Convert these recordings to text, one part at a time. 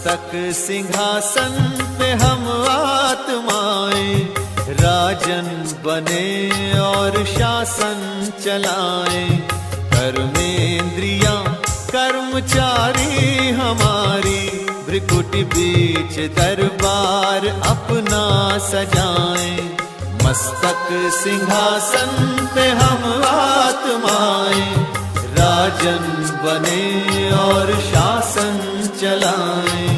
मस्तक सिंहासन पे हम आत्माएं, राजन बने और शासन चलाएं। कर्मेंद्रियां कर्मचारी हमारी, भ्रिकुटी बीच दरबार अपना सजाएं। मस्तक सिंहासन पे हम आत्माएं, राजन बने और शासन चलाएं।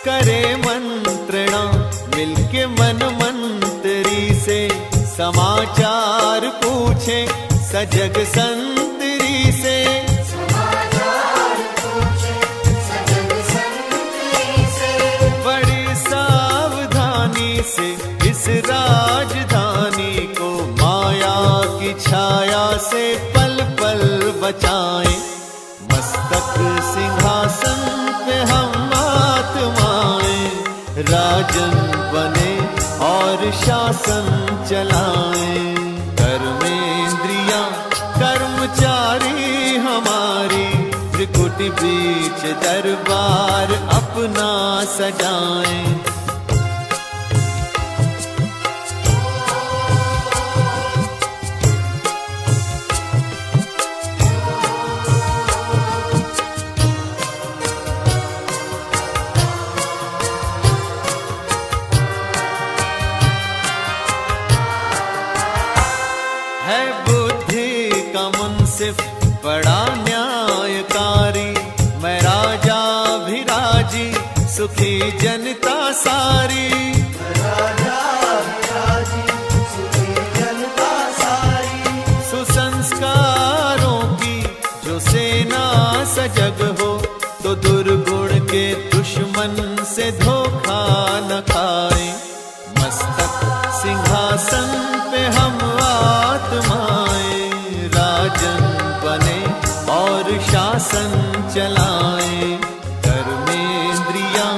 करे मंत्रणा मिलके मन मंत्री से, समाचार पूछे सजग संतरी से। समाचार पूछे सजग संतरी से, बड़ी सावधानी से इस राजधानी को माया की छाया से पल पल बचाएं। मस्तक सिंहासन पे हम आत्माएं, राजन बने और शासन चलाएं। कर्मेंद्रियां कर्मचारी हमारी, त्रिकुटी बीच दरबार अपना सजाएं। है बुद्धि का मुंसिफ बड़ा न्यायकारी, मैं राजा भी राजी सुखी जनता सारी। राजा भी राजी सुखी जनता सारी। सुसंस्कारों की जो सेना सजग हो, तो दुर्गुण के दुश्मन से धोखा न खाए। मस्तक सिंहासन पे हम आत्माएं, राजन बने और शासन चलाएं। कर्मेंद्रियां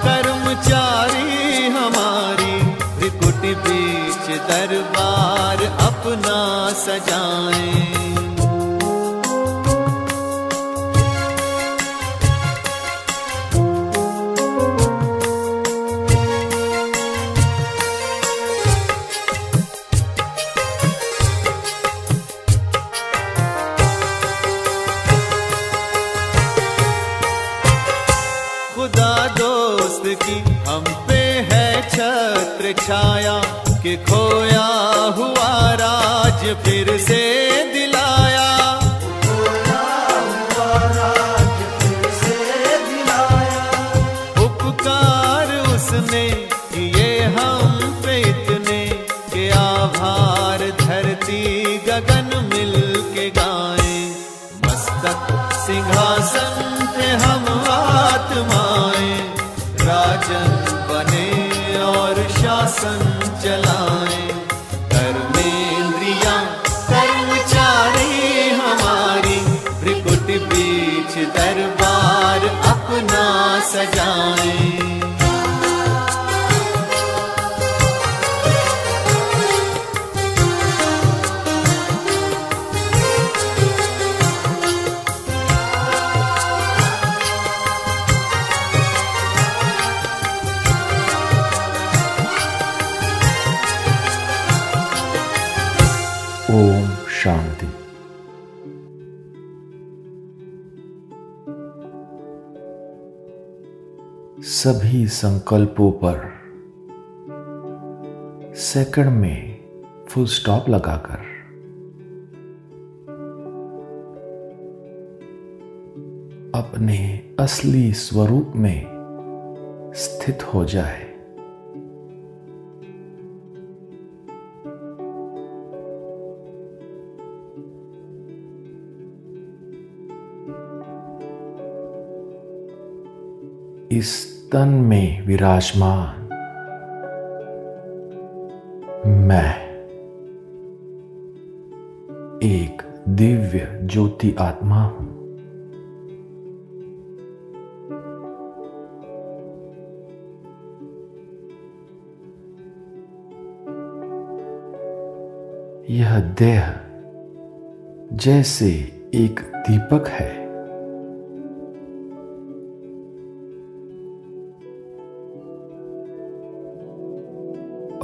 कर्मचारी हमारी, त्रिकुटी बीच दरबार अपना सजाएं। खुदा दोस्त की हम पे है छत्र छाया, कि खोया हुआ राज फिर से दिलाया। खोया हुआ राज फिर से दिलाया। उपकार उसने किए हम पे इतने, कि आभार धरती गगन मिल के गाएं। मस्तक सिंहासन पे हम आत्माएं, राजन बने और शासन चलाएं। कर्मेंद्रियां कर्मचारी हमारी, त्रिकुटी बीच दरबार अपना सजाएं। ओम शांति। सभी संकल्पों पर सेकंड में फुल स्टॉप लगाकर अपने असली स्वरूप में स्थित हो जाए। इस तन में विराजमान मैं एक दिव्य ज्योति आत्मा हूं। यह देह जैसे एक दीपक है।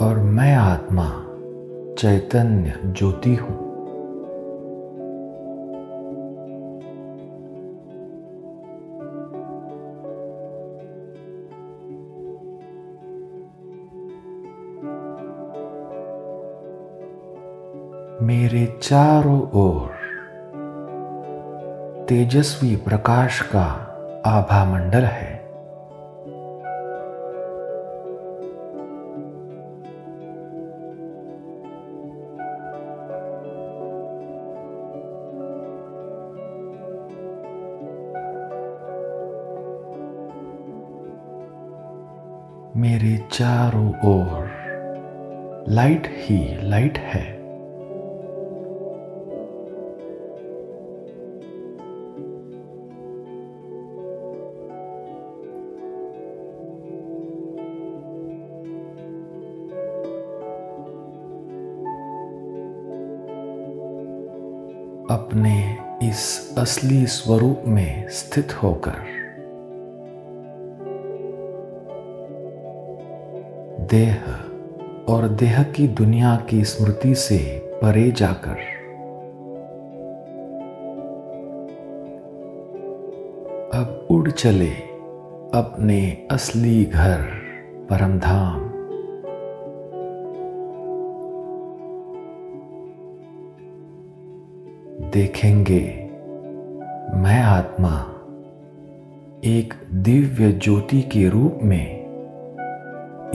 और मैं आत्मा चैतन्य ज्योति हूं। मेरे चारों ओर तेजस्वी प्रकाश का आभा मंडल है। मेरे चारों ओर लाइट ही लाइट है। अपने इस असली स्वरूप में स्थित होकर देह और देह की दुनिया की स्मृति से परे जाकर अब उड़ चले अपने असली घर परमधाम। देखेंगे मैं आत्मा एक दिव्य ज्योति के रूप में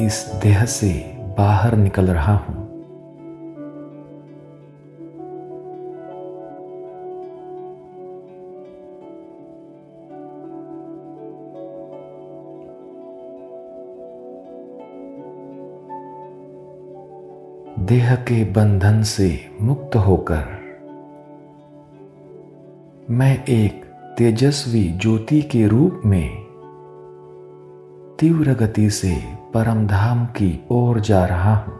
इस देह से बाहर निकल रहा हूं। देह के बंधन से मुक्त होकर मैं एक तेजस्वी ज्योति के रूप में तीव्र गति से परमधाम की ओर जा रहा हूं।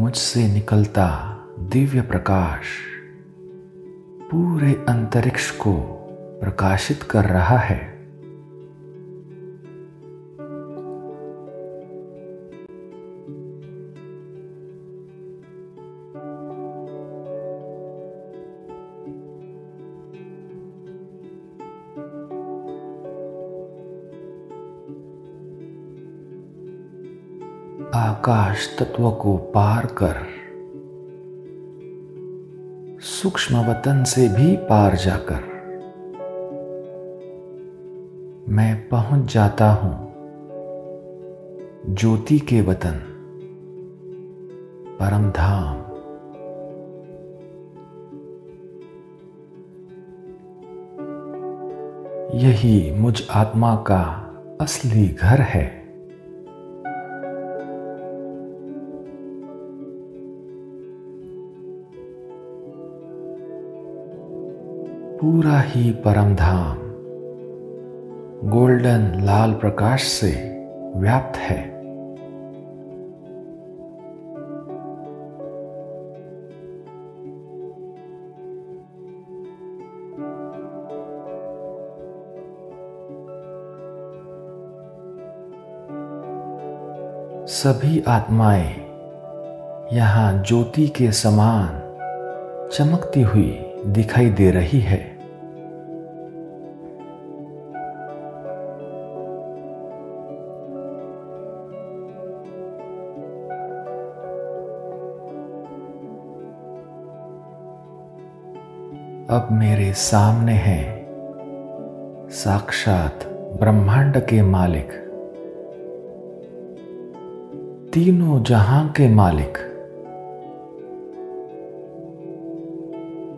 मुझसे निकलता दिव्य प्रकाश पूरे अंतरिक्ष को प्रकाशित कर रहा है। आकाश तत्व को पार कर सूक्ष्म वतन से भी पार जाकर मैं पहुंच जाता हूं ज्योति के वतन परमधाम। यही मुझ आत्मा का असली घर है। पूरा ही परमधाम गोल्डन लाल प्रकाश से व्याप्त है। सभी आत्माएं यहां ज्योति के समान चमकती हुई दिखाई दे रही है। अब मेरे सामने है साक्षात ब्रह्मांड के मालिक, तीनों जहां के मालिक,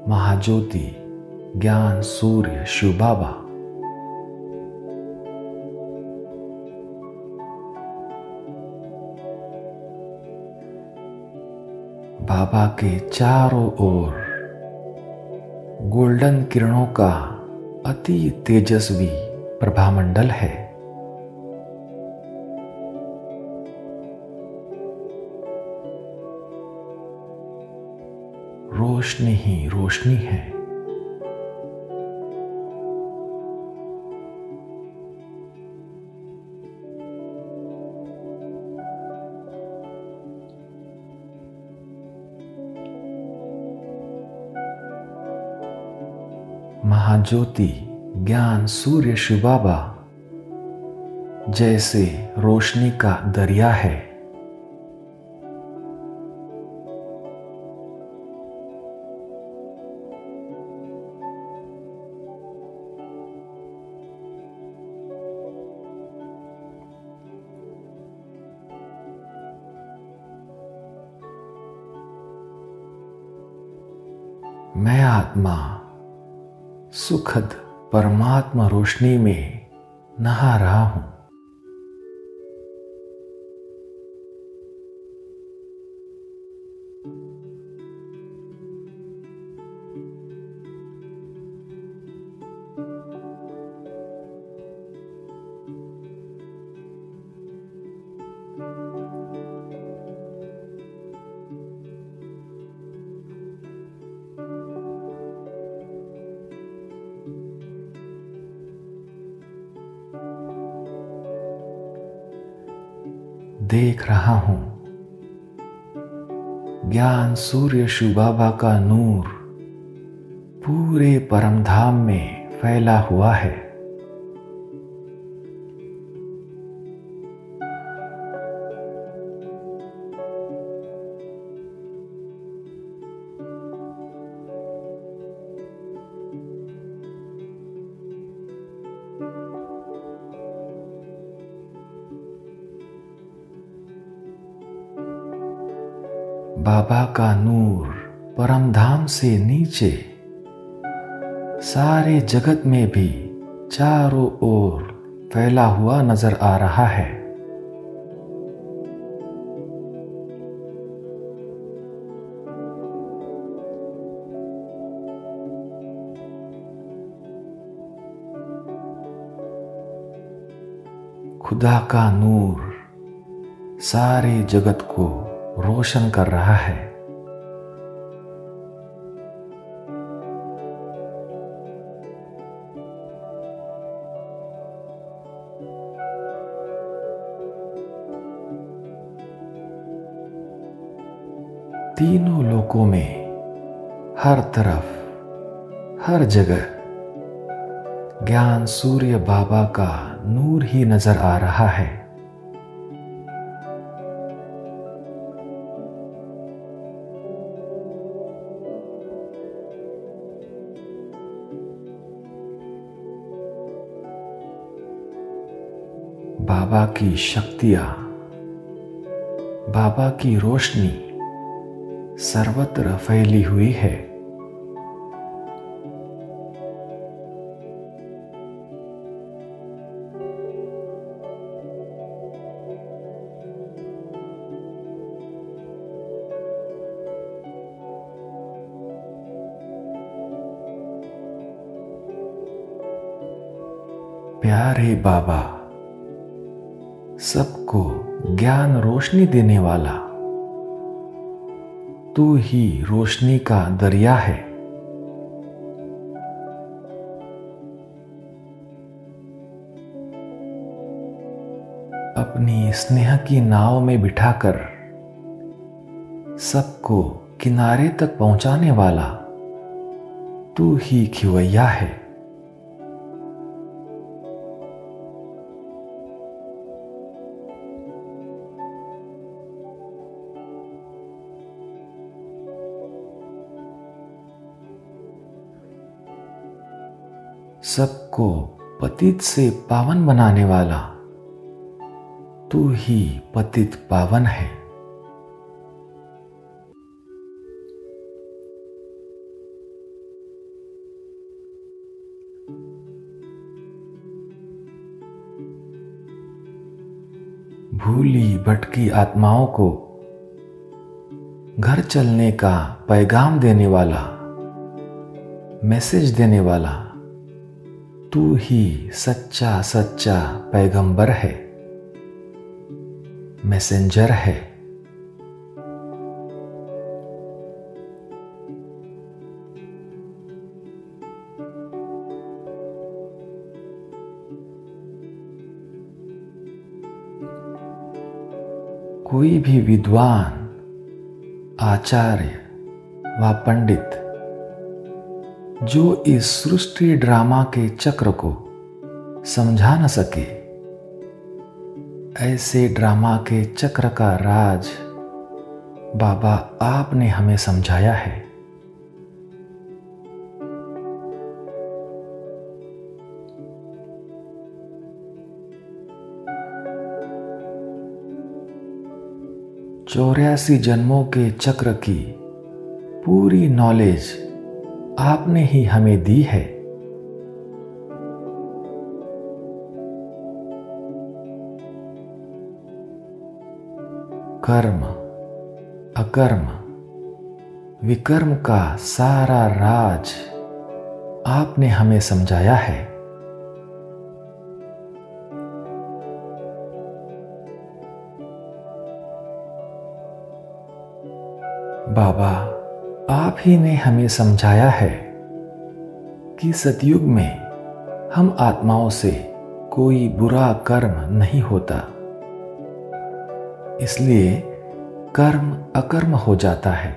महाज्योति ज्ञान सूर्य शिव बाबा, बाबा के चारों ओर गोल्डन किरणों का अति तेजस्वी प्रभामंडल है। रोशनी ही रोशनी है। महाज्योति ज्ञान सूर्य शिव बाबा जैसे रोशनी का दरिया है। मैं आत्मा सुखद परमात्मा रोशनी में नहा रहा हूं। देख रहा हूं ज्ञान सूर्य शिव बाबा का नूर पूरे परमधाम में फैला हुआ है। बाबा का नूर परमधाम से नीचे सारे जगत में भी चारों ओर फैला हुआ नजर आ रहा है। खुदा का नूर सारे जगत को रोशन कर रहा है। तीनों लोकों में हर तरफ हर जगह ज्ञान सूर्य बाबा का नूर ही नजर आ रहा है। बाबा की शक्तियां, बाबा की रोशनी सर्वत्र फैली हुई है। प्यारे बाबा, सबको ज्ञान रोशनी देने वाला, तू ही रोशनी का दरिया है। अपनी स्नेह की नाव में बिठाकर सबको किनारे तक पहुंचाने वाला तू ही खिवैया है। सबको पतित से पावन बनाने वाला तू ही पतित पावन है। भूली भटकी आत्माओं को घर चलने का पैगाम देने वाला, मैसेज देने वाला तू ही सच्चा सच्चा पैगंबर है, मैसेंजर है। कोई भी विद्वान, आचार्य व पंडित जो इस सृष्टि ड्रामा के चक्र को समझा न सके, ऐसे ड्रामा के चक्र का राज बाबा आपने हमें समझाया है। चौरासी जन्मों के चक्र की पूरी नॉलेज आपने ही हमें दी है। कर्म, अकर्म, विकर्म का सारा राज आपने हमें समझाया है। बाबा, आप ही ने हमें समझाया है कि सतयुग में हम आत्माओं से कोई बुरा कर्म नहीं होता, इसलिए कर्म अकर्म हो जाता है।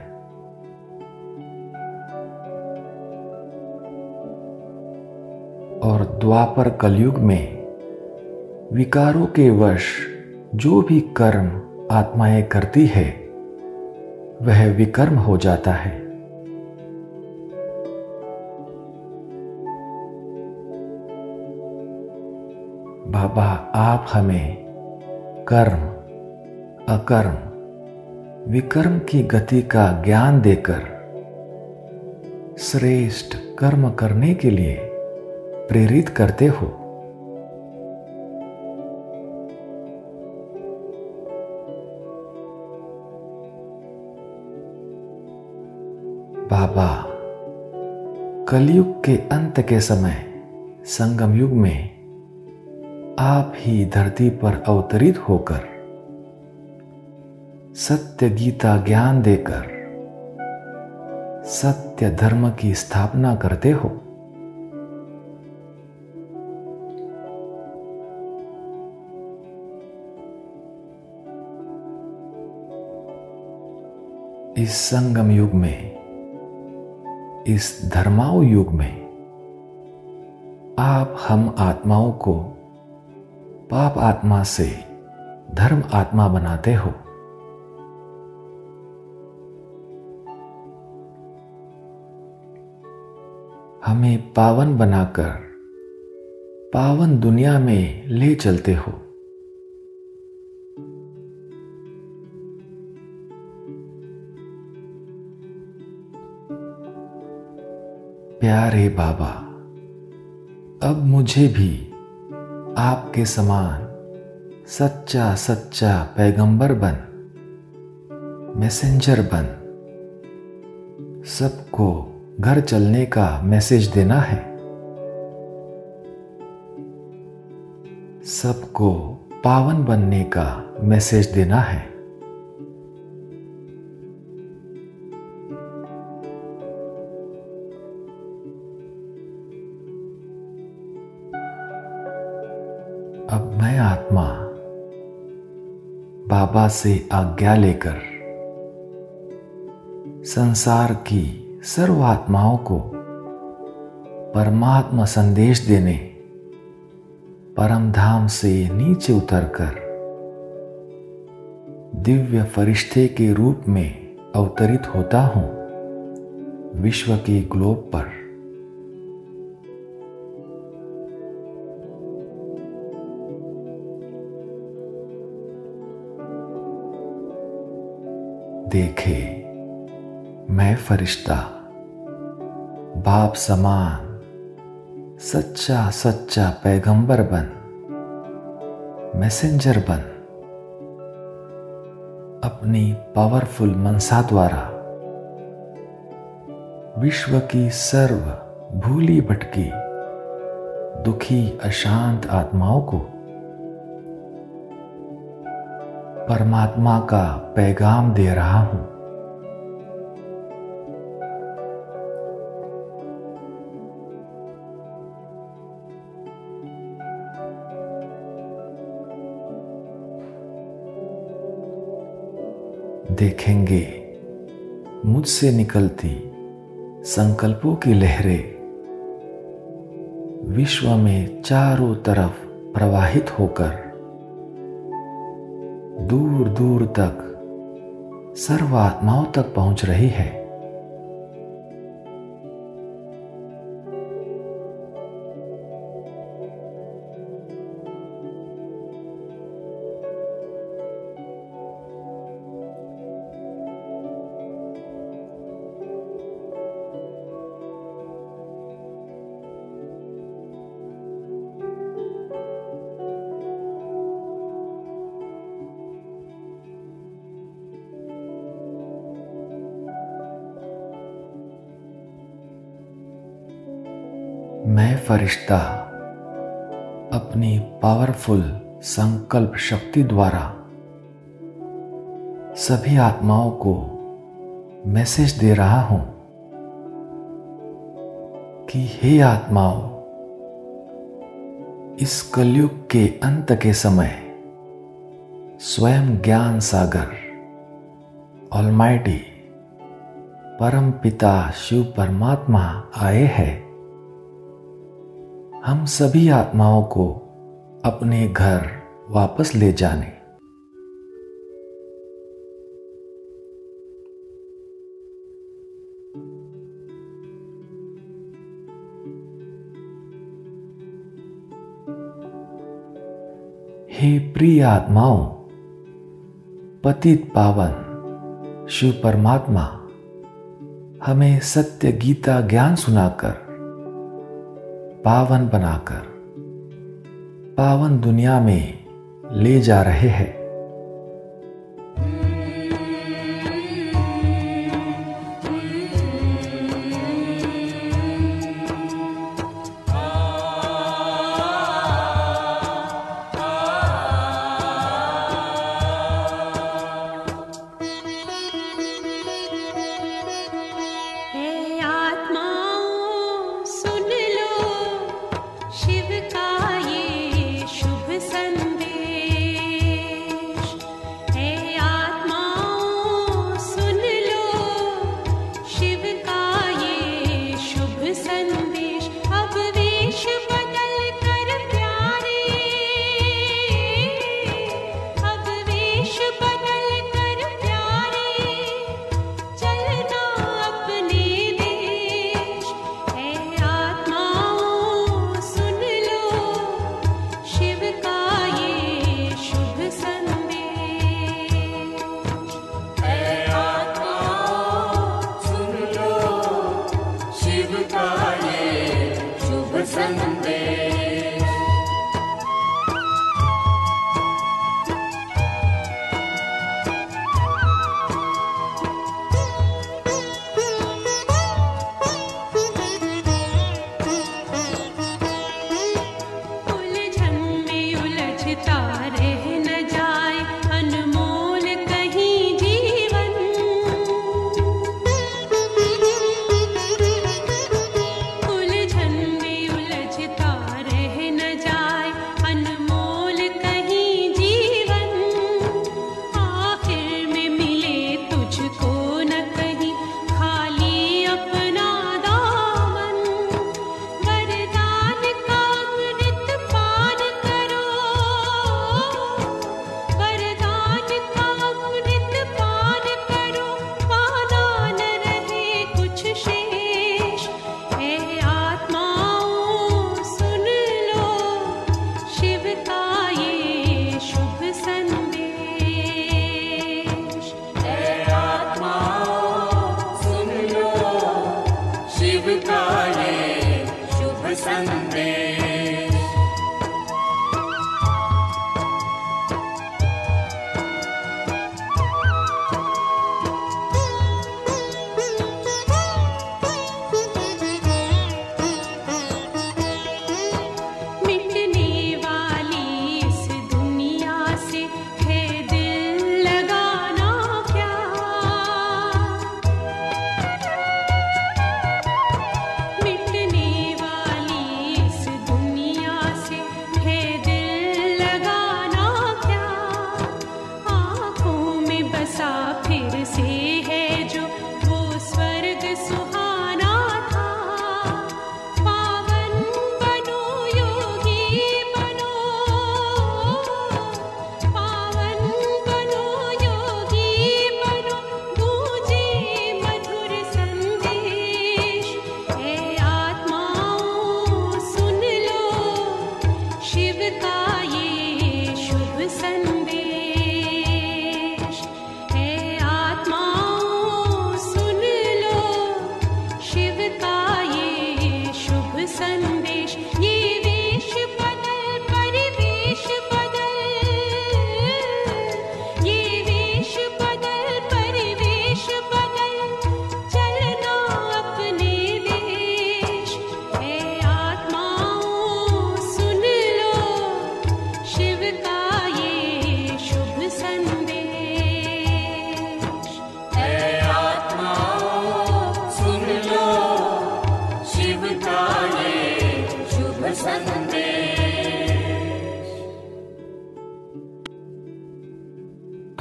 और द्वापर कलयुग में विकारों के वश जो भी कर्म आत्माएं करती है वह विकर्म हो जाता है। बाबा, आप हमें कर्म, अकर्म, विकर्म की गति का ज्ञान देकर श्रेष्ठ कर्म करने के लिए प्रेरित करते हो। बाबा, कलयुग के अंत के समय संगम युग में आप ही धरती पर अवतरित होकर सत्य गीता ज्ञान देकर सत्य धर्म की स्थापना करते हो। इस संगम युग में, इस धर्माओ युग में आप हम आत्माओं को पाप आत्मा से धर्म आत्मा बनाते हो। हमें पावन बनाकर पावन दुनिया में ले चलते हो। प्यारे बाबा, अब मुझे भी आपके समान सच्चा सच्चा पैगंबर बन, मैसेंजर बन, सबको घर चलने का मैसेज देना है, सबको पावन बनने का मैसेज देना है। अब मैं आत्मा बाबा से आज्ञा लेकर संसार की सर्व आत्माओं को परमात्मा संदेश देने परम धाम से नीचे उतरकर दिव्य फरिश्ते के रूप में अवतरित होता हूं विश्व के ग्लोब पर। देखे, मैं फरिश्ता बाप समान सच्चा सच्चा पैगंबर बन, मैसेंजर बन, अपनी पावरफुल मनसा द्वारा विश्व की सर्व भूली भटकी दुखी अशांत आत्माओं को परमात्मा का पैगाम दे रहा हूं। देखेंगे मुझसे निकलती संकल्पों की लहरें विश्व में चारों तरफ प्रवाहित होकर दूर दूर तक सर्व आत्माओं तक पहुंच रही है। मैं फरिश्ता अपनी पावरफुल संकल्प शक्ति द्वारा सभी आत्माओं को मैसेज दे रहा हूं कि हे आत्माओं, इस कलयुग के अंत के समय स्वयं ज्ञान सागर ऑलमाइटी परम पिता शिव परमात्मा आए हैं हम सभी आत्माओं को अपने घर वापस ले जाने। हे प्रिय आत्माओं, पतित पावन शिव परमात्मा हमें सत्य गीता ज्ञान सुनाकर पावन बनाकर पावन दुनिया में ले जा रहे हैं। शिव का ये शुभ संदेश।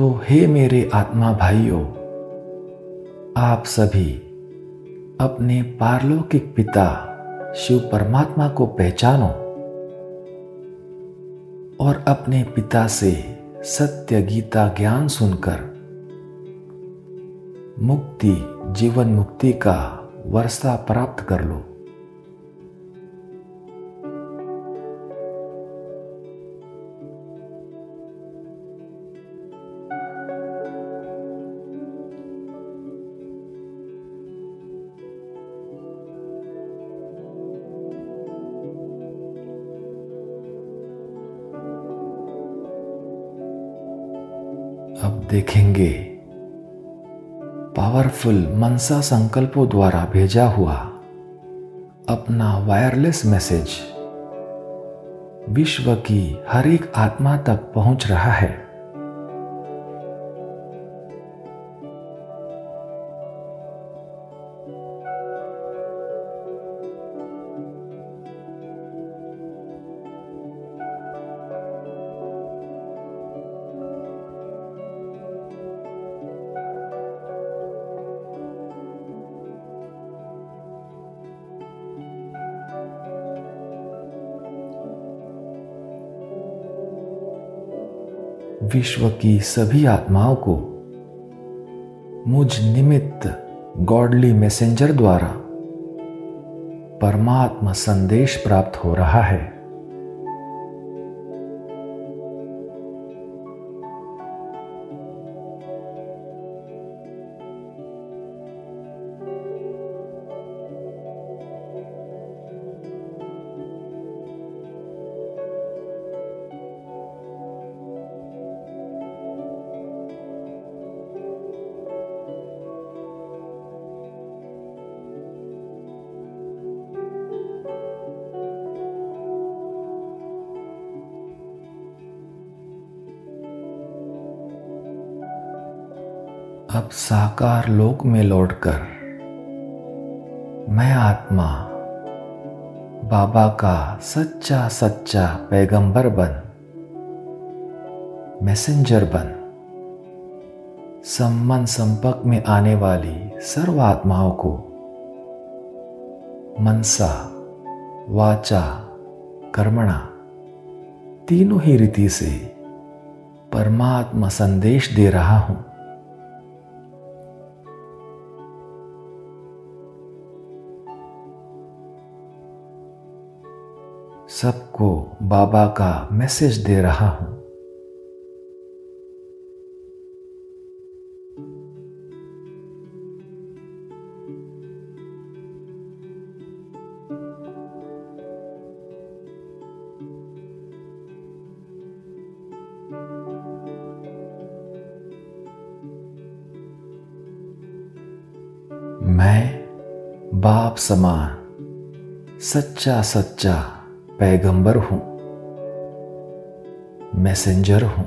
तो हे मेरे आत्मा भाइयों, आप सभी अपने पारलौकिक पिता शिव परमात्मा को पहचानो और अपने पिता से सत्य गीता ज्ञान सुनकर मुक्ति, जीवन मुक्ति का वर्षा प्राप्त कर लो। अब देखेंगे पावरफुल मनसा संकल्पों द्वारा भेजा हुआ अपना वायरलेस मैसेज विश्व की हर एक आत्मा तक पहुंच रहा है। विश्व की सभी आत्माओं को मुझ निमित्त गॉडली मैसेंजर द्वारा परमात्मा संदेश प्राप्त हो रहा है। अब साकार लोक में लौटकर मैं आत्मा बाबा का सच्चा सच्चा पैगंबर बन, मैसेंजर बन, संबंध संपर्क में आने वाली सर्व आत्माओं को मनसा, वाचा, कर्मणा तीनों ही रीति से परमात्मा संदेश दे रहा हूं। सबको बाबा का मैसेज दे रहा हूं। मैं बाप समान सच्चा सच्चा पैगंबर हूं, मैसेंजर हूं।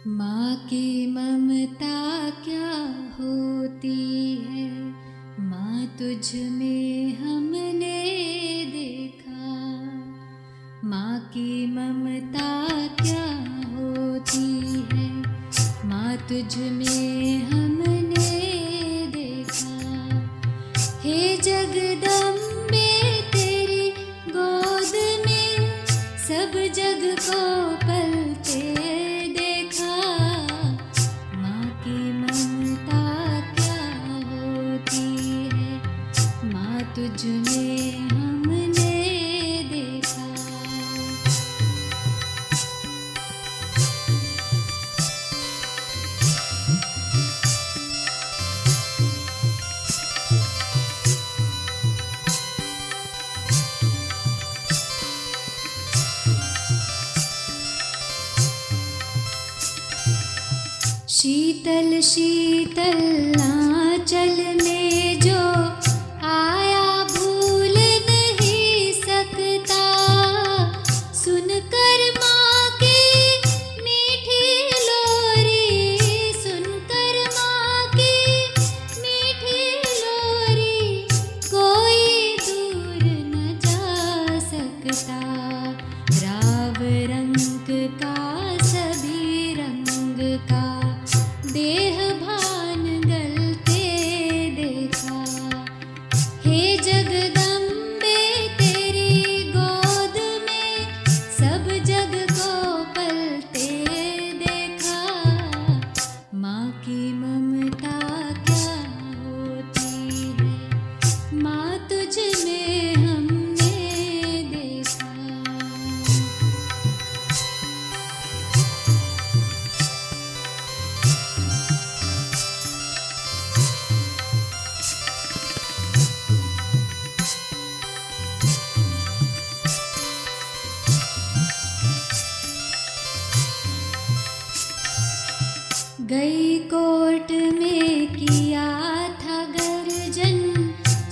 माँ की ममता क्या होती है, माँ तुझ में हमने देखा। माँ की ममता क्या होती है, माँ तुझ में हमने देखा। हे जगदम्बे तेरी गोद में सब जग को पलते देखा। माँ की ममता क्या होती है, माँ तुझ में हमने देखा। शीतल शीतल आंचल में जो आया भूल नहीं सकता। सुनकर माँ की मीठी लोरी, सुनकर माँ की मीठी लोरी, कोई दूर न जा सकता। राव रंग का सभी रंग का देह भान गलते देखा। हे जगदम्बे तेरी गोद में सब जग को पलते देखा। माँ की ममता क्या होती है, माँ तुझ में हमने देखा। गई कोर्ट में किया था गर्जन,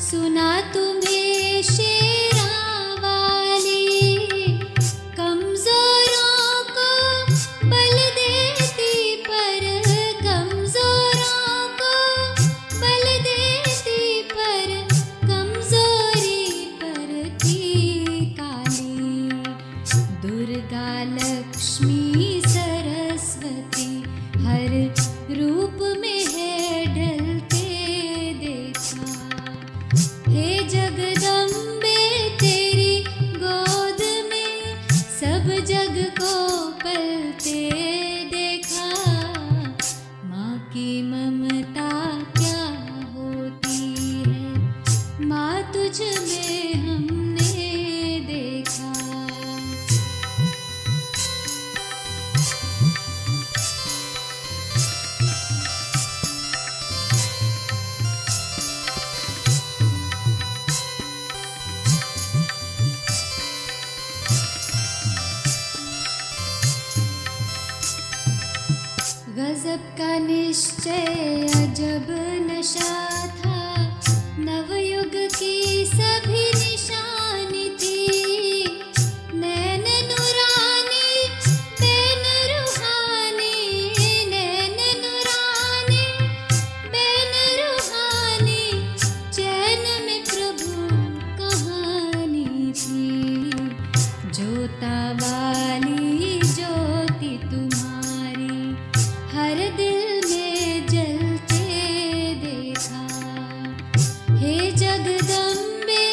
सुना तुम्हें शेरा वाली। कमजोरों को बल देती पर, कमजोरों को बल देती पर, कमजोरी पर थी काली। दुर्गा लक्ष्मी सरस्वती हर रूप में है ढलते देखा। हे जगदम्बे तेरी गोद में सब जग को पलते देखा। माँ की ममता क्या होती है, माँ तुझ में हमने देखा। गजब का निश्चय अजब नशा था, नवयुग की सभी निशानी थी। नैन नुरानी बैन रूहानी, नैन नुरानी बैन रूहानी, चैन में प्रभु कहानी थी। जोता वाली ज्योति तुम्हारी हर दिल में जलते देखा। हे जगदम्बे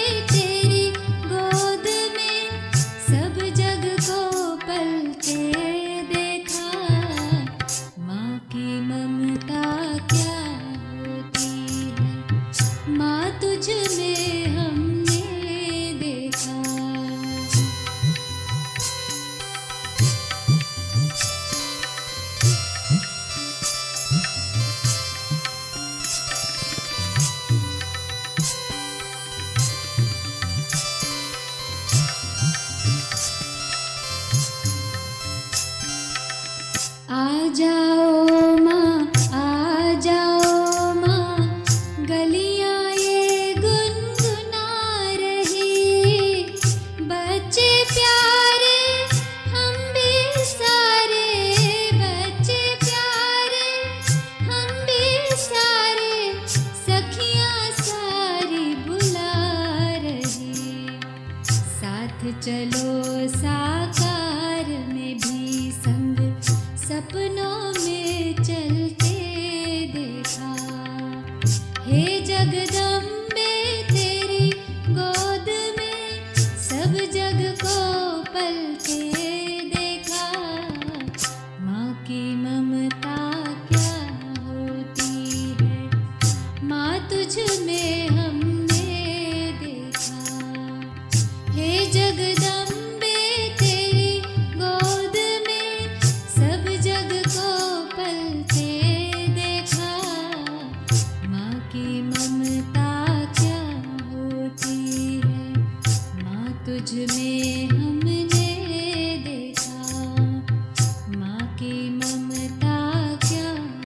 जाओ माँ, आ जाओ माँ, गलियाँ ये गुनगुना रही। बच्चे प्यारे हम भी सारे, बच्चे प्यारे हम भी सारे, सखियाँ सारी बुला रही। साथ चलो साकार में भी संग, सपनों में चल